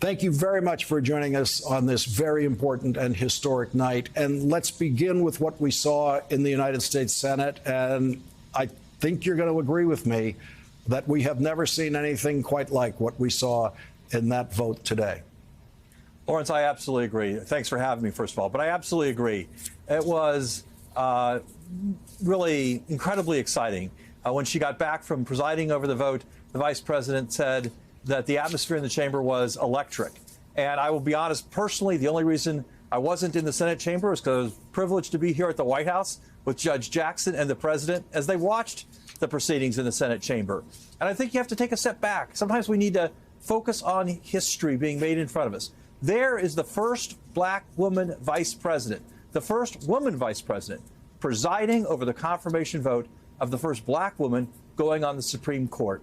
Thank you very much for joining us on this very important and historic night. And let's begin with what we saw in the United States Senate. And I think you're going to agree with me that we have never seen anything quite like what we saw in that vote today. Lawrence, I absolutely agree. Thanks for having me, first of all. But I absolutely agree. It was really incredibly exciting. When she got back from presiding over the vote, the vice president said that the atmosphere in the chamber was electric. And I will be honest, personally, the only reason I wasn't in the Senate chamber is because I was privileged to be here at the White House with Judge Jackson and the president as they watched the proceedings in the Senate chamber. And I think you have to take a step back. Sometimes we need to focus on history being made in front of us. There is the first black woman vice president, the first woman vice president, presiding over the confirmation vote of the first black woman going on the Supreme Court.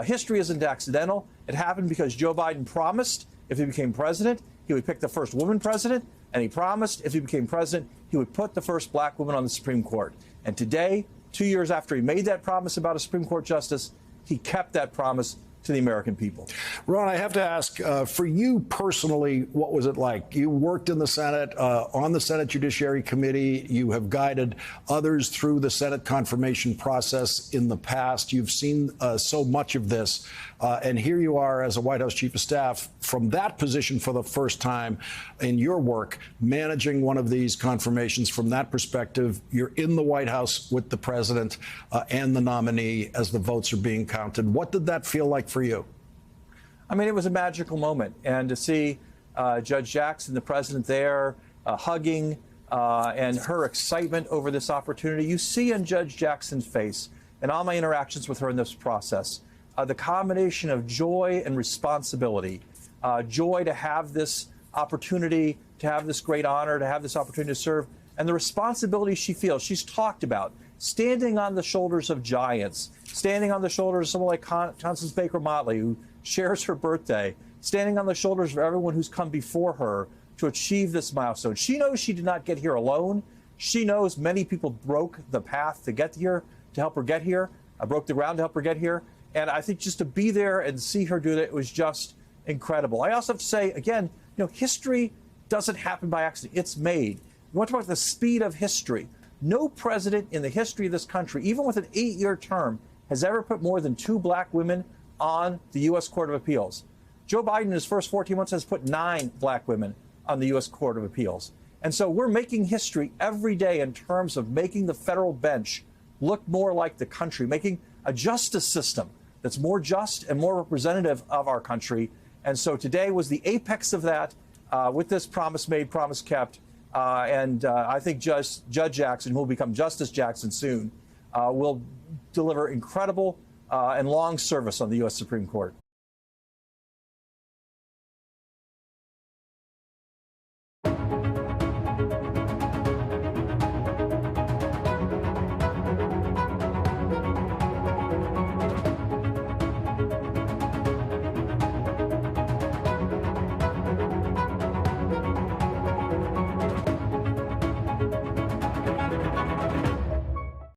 History isn't accidental. It happened because Joe Biden promised if he became president, he would pick the first woman president, and he promised if he became president, he would put the first black woman on the Supreme Court. And today, 2 years after he made that promise about a Supreme Court justice, he kept that promise to the American people. Ron, I have to ask, for you personally, what was it like? You worked in the Senate, on the Senate Judiciary Committee. You have guided others through the Senate confirmation process in the past. You've seen so much of this. And here you are as a White House Chief of Staff from that position for the first time in your work, managing one of these confirmations from that perspective. You're in the White House with the president and the nominee as the votes are being counted. What did that feel like for you? I mean, it was a magical moment. And to see Judge Jackson, the president there, hugging and her excitement over this opportunity, you see in Judge Jackson's face and all my interactions with her in this process, the combination of joy and responsibility, joy to have this opportunity, to have this great honor, to have this opportunity to serve, and the responsibility she feels. She's talked about standing on the shoulders of giants, standing on the shoulders of someone like Constance Baker Motley, who shares her birthday, standing on the shoulders of everyone who's come before her to achieve this milestone. She knows she did not get here alone. She knows many people broke the path to get here, to help her get here, broke the ground to help her get here. And I think just to be there and see her do that, it was just incredible. I also have to say, again, history doesn't happen by accident. It's made. You want to talk about the speed of history. No president in the history of this country, even with an 8-year term, has ever put more than 2 black women on the U.S. Court of Appeals. Joe Biden, in his first 14 months, has put 9 black women on the U.S. Court of Appeals. And so we're making history every day in terms of making the federal bench look more like the country, making a justice system that's more just and more representative of our country. And so today was the apex of that with this promise made, promise kept. And I think Judge Jackson, who will become Justice Jackson soon, will deliver incredible and long service on the U.S. Supreme Court.